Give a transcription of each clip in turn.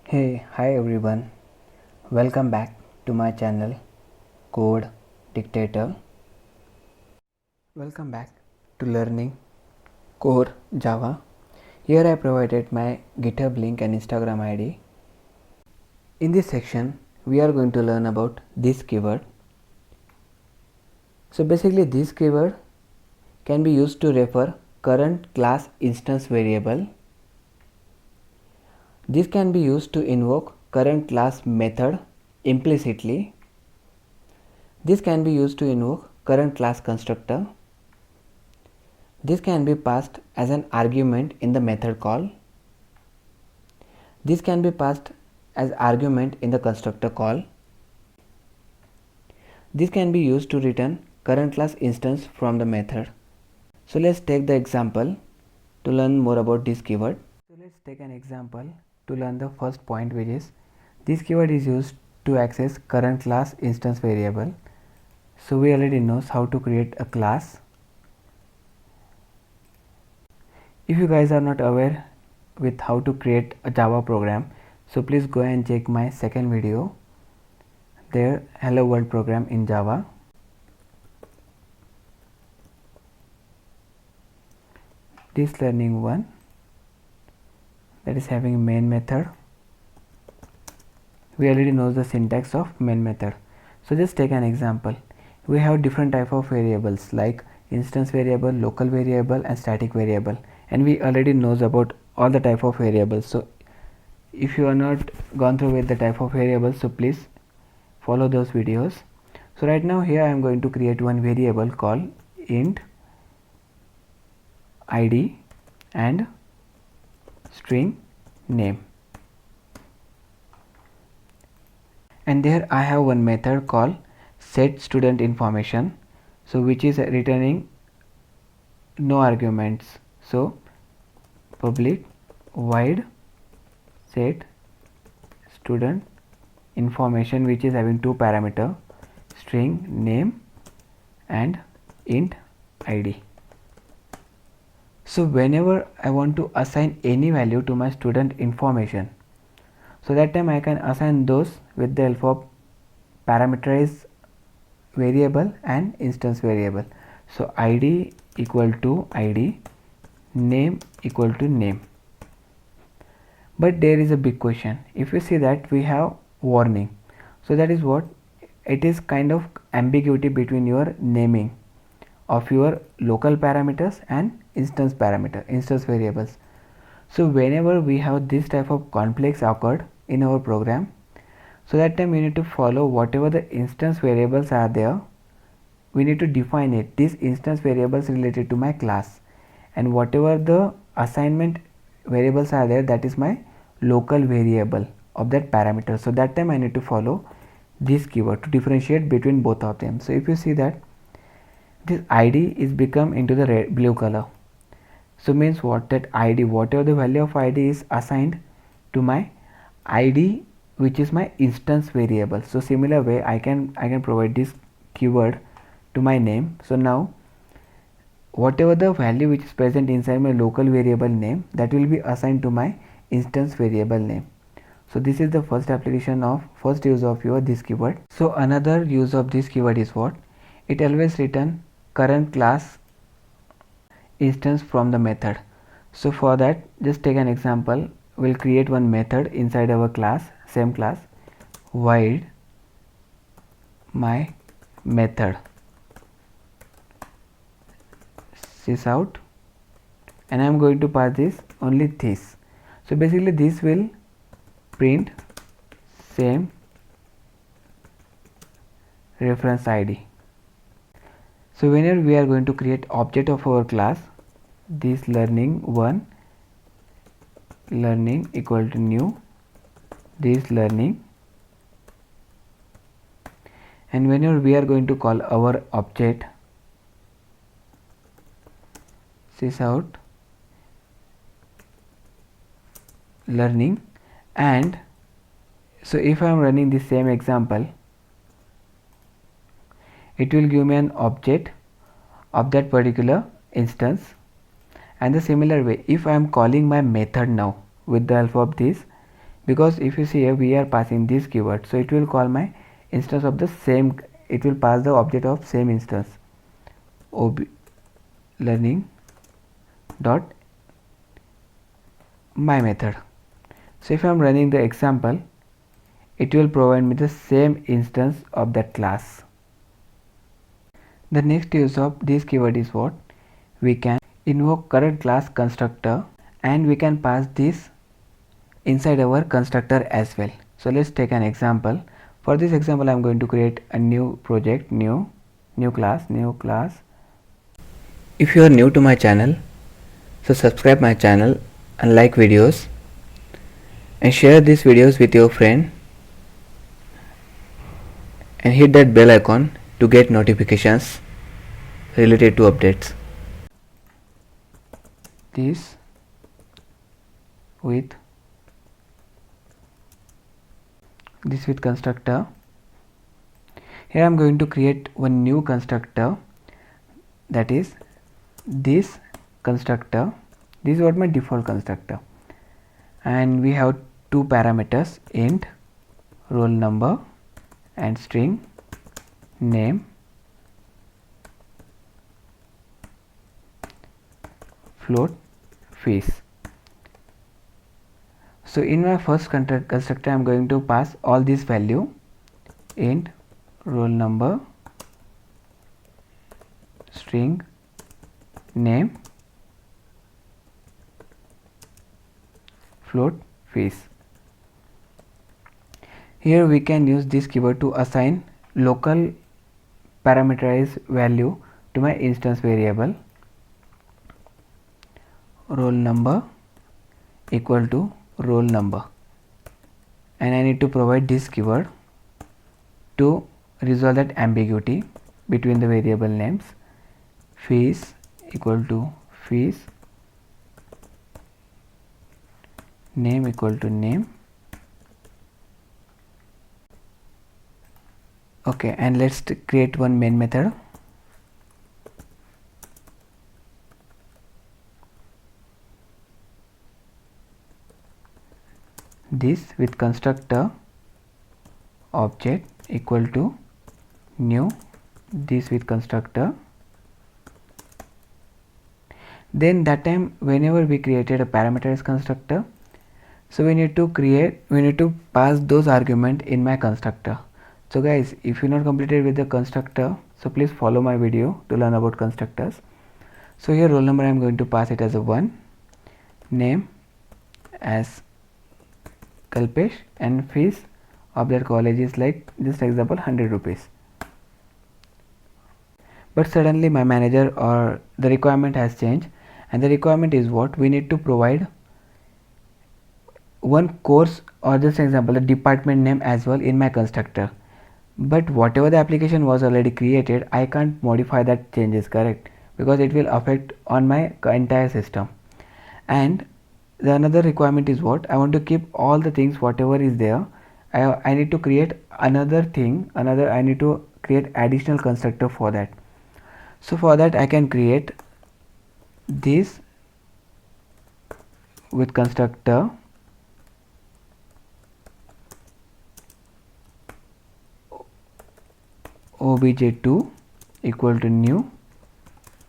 Hi everyone. Welcome back to my channel Code Dictator. Welcome back to learning core Java. Here I provided my GitHub link and Instagram ID. In this section, we are going to learn about this keyword. So basically this keyword can be used to refer current class instance variable. This can be used to invoke current class method implicitly. This can be used to invoke current class constructor. This can be passed as an argument in the method call. This can be passed as argument in the constructor call. This can be used to return current class instance from the method. So let's take the example to learn more about this keyword. So let's take an example to learn the first point, which is this keyword is used to access current class instance variable. So we already know how to create a class. If you guys are not aware with how to create a Java program, so please go and check my second video there, Hello World program in Java. This learning one, that is having main method. We already know the syntax of main method. So just take an example. We have different type of variables like instance variable, local variable and static variable, and we already knows about all the type of variables. So if you are not gone through with the type of variables, so please follow those videos. So right now here I am going to create one variable called int id and string name, and there I have one method called set student information, so which is returning no arguments. So public void set student information, which is having two parameter, string name and int id. So whenever I want to assign any value to my student information, so that time I can assign those with the help of parameterized variable and instance variable. So id equal to id, name equal to name. But there is a big question. If you see that we have warning, so that is what it is, kind of ambiguity between your naming of your local parameters and instance variables. So whenever we have this type of conflicts occurred in our program, so that time we need to follow whatever the instance variables are there, we need to define it, these instance variables related to my class, and whatever the assignment variables are there, that is my local variable of that parameter. So that time I need to follow this keyword to differentiate between both of them. So if you see that this id is become into the blue color, so means what, that id, whatever the value of id is assigned to my id, which is my instance variable. So similar way I can provide this keyword to my name. So now whatever the value which is present inside my local variable name, that will be assigned to my instance variable name. So this is the first application of first use of your this keyword. So another use of this keyword is what, it always return current class instance from the method. So for that, just take an example. We'll create one method inside our class, same class, void my method sysout, and I am going to pass this only this. So basically this will print same reference id. So whenever we are going to create object of our class, this learning one, learning equal to new this learning, and whenever we are going to call our object sysout learning, and so if I am running the same example, it will give me an object of that particular instance. And the similar way, if I am calling my method now with the help of this because if you see here we are passing this keyword, so it will call my instance of the same, it will pass the object of same instance, ob learning dot my method. So if I am running the example, it will provide me the same instance of that class. The next use of this keyword is what? We can invoke current class constructor and we can pass this inside our constructor as well. So let's take an example. For this example I am going to create a new project, new class. If you are new to my channel, so subscribe my channel and like videos and share these videos with your friend and hit that bell icon to get notifications related to updates. This with constructor. Here I am going to create one new constructor, that is this constructor. This is what my default constructor, and we have two parameters, int roll number and string name float fees. So in my first constructor I am going to pass all these value, int roll number, string name, float fees. Here we can use this keyword to assign local parameterized value to my instance variable. Roll number equal to roll number, and I need to provide this keyword to resolve that ambiguity between the variable names. Fees equal to fees, name equal to name. Okay, and let's create one main method. This with constructor object equal to new, this with constructor. Then that time whenever we created a parameterized constructor, so we need to pass those argument in my constructor. So guys, if you not completed with the constructor, so please follow my video to learn about constructors. So here roll number I am going to pass it as a 1, name as Kalpesh, and fees of their college is like just example 100 rupees. But suddenly my manager or the requirement has changed, and the requirement is what? We need to provide one course or just example a department name as well in my constructor. But whatever the application was already created, I can't modify that changes, correct? Because it will affect on my entire system. And the another requirement is what? I want to keep all the things whatever is there. I need to create another thing, I need to create additional constructor for that. So for that I can create this with constructor obj2 equal to new,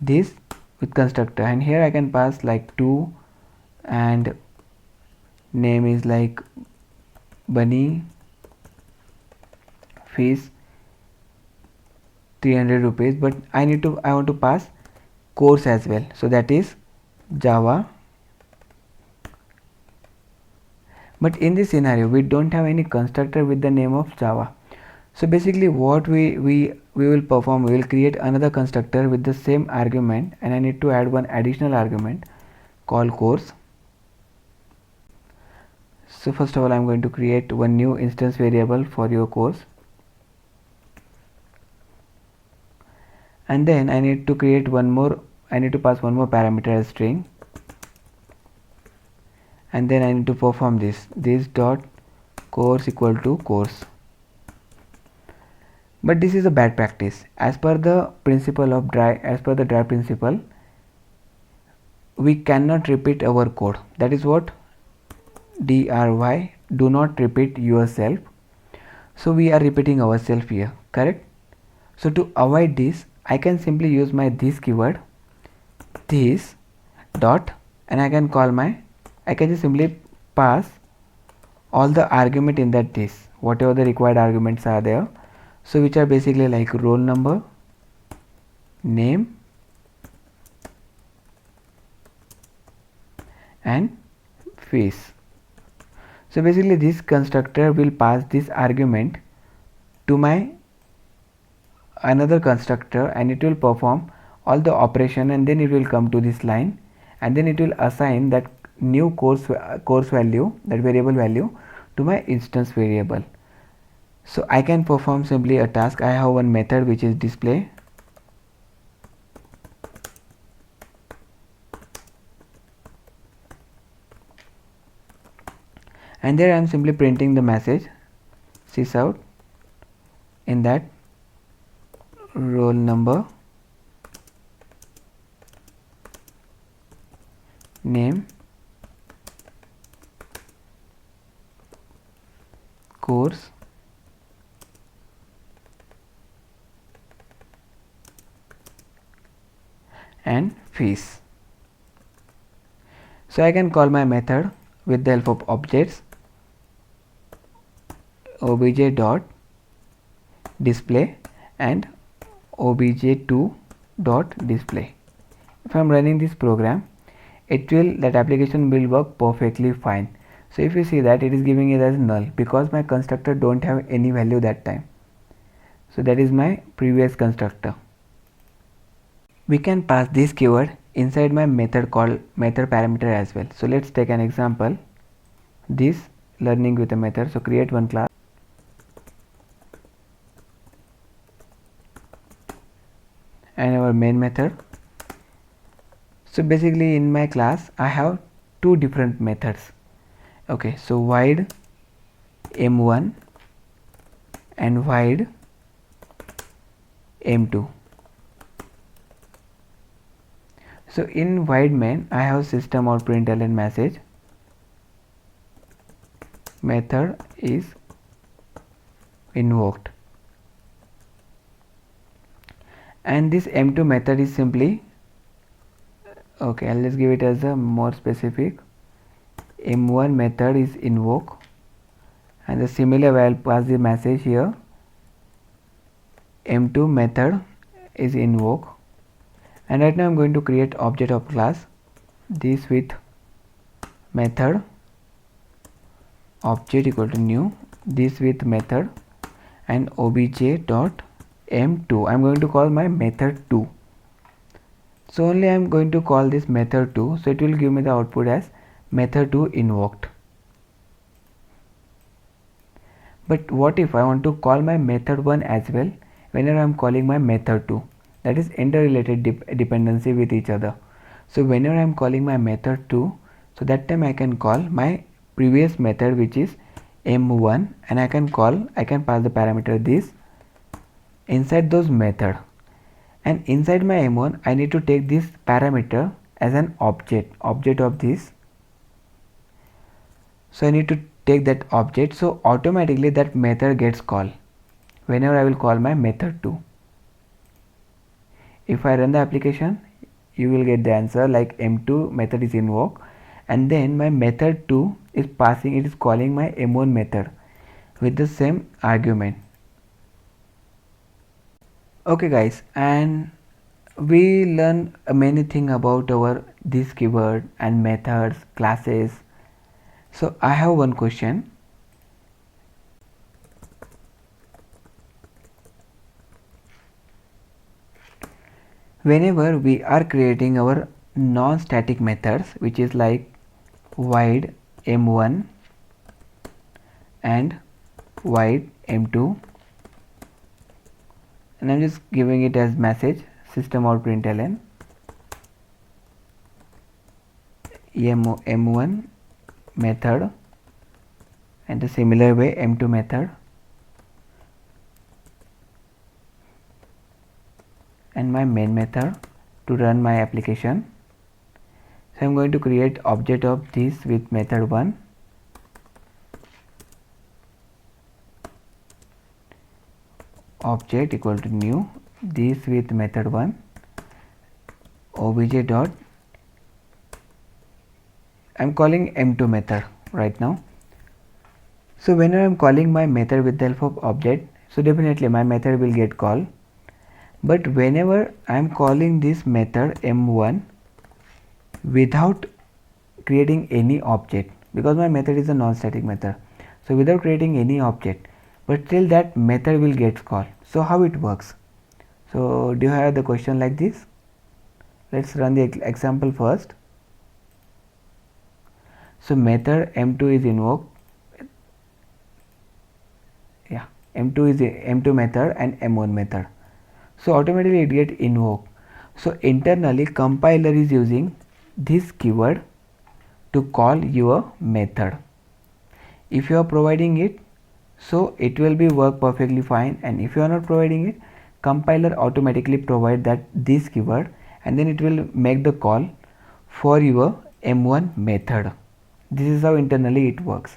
this with constructor, and here I can pass like 2 and name is like Bunny, fees 300 rupees, but I want to pass course as well, so that is Java. But in this scenario we don't have any constructor with the name of Java. So basically what we will perform, we will create another constructor with the same argument, and I need to add one additional argument called course. So first of all I am going to create one new instance variable for your course, and then I need to create one more, I need to pass one more parameter as string, and then I need to perform this dot course equal to course. But this is a bad practice. As per the principle of dry principle, we cannot repeat our code. That is what dry do not repeat yourself. So we are repeating ourselves here, correct? So to avoid this, I can simply use my this keyword, this dot, and I can just simply pass all the argument in that this, whatever the required arguments are there. So which are basically like roll number, name, and fees. So basically this constructor will pass this argument to my another constructor, and it will perform all the operation, and then it will come to this line, and then it will assign that new course value, that variable value, to my instance variable. So I can perform simply a task. I have one method which is display, and there I am simply printing the message sysout in that roll number, name, course, and fees. So I can call my method with the help of objects obj dot display and obj2 dot display. If I am running this program, that application will work perfectly fine. So if you see that it is giving it as null because my constructor don't have any value that time. So that is my previous constructor. We can pass this keyword inside my method called method parameter as well. So let's take an example, this learning with a method. So create one class and our main method. So basically in my class I have two different methods. Okay, so void m1 and void m2. So in void main I have system or println message, method is invoked, and this m2 method is simply, okay, I'll just give it as a more specific, m1 method is invoke, and the similar way I'll pass the message here, m2 method is invoke. And right now I'm going to create object of class this with method object equal to new, this with method, and obj dot m2 I'm going to call my method 2. So only I'm going to call this method 2, so it will give me the output as method 2 invoked. But what if I want to call my method 1 as well whenever I'm calling my method 2? That is interrelated dependency with each other. So whenever I'm calling my method 2, so that time I can call my previous method which is m1, and I can pass the parameter this inside those method, and inside my m1 I need to take this parameter as an object of this. So I need to take that object, so automatically that method gets called whenever I will call my method 2. If I run the application, you will get the answer like m2 method is invoked, and then my method 2 is calling my m1 method with the same argument. Okay guys, and we learn many things about our this keyword and methods, classes. So I have one question. Whenever we are creating our non-static methods, which is like void m1 and void m2, and I'm just giving it as message system or println m1 method, and the similar way m2 method, and my main method to run my application. So I'm going to create object of this with method 1, object equal to new, this with method 1 obj dot, I am calling m2 method right now. So when I am calling my method with the help of object, so definitely my method will get called. But whenever I am calling this method m1 without creating any object, because my method is a non-static method, so without creating any object, but still that method will get called. So how it works? So do you have the question like this? Let's run the example first. So method m2 is invoked, yeah, m2 is m2 method and m1 method, so automatically it get invoked. So internally compiler is using this keyword to call your method. If you are providing it, so it will be work perfectly fine, and if you are not providing it, compiler automatically provide that this keyword, and then it will make the call for your m1 method. This is how internally it works.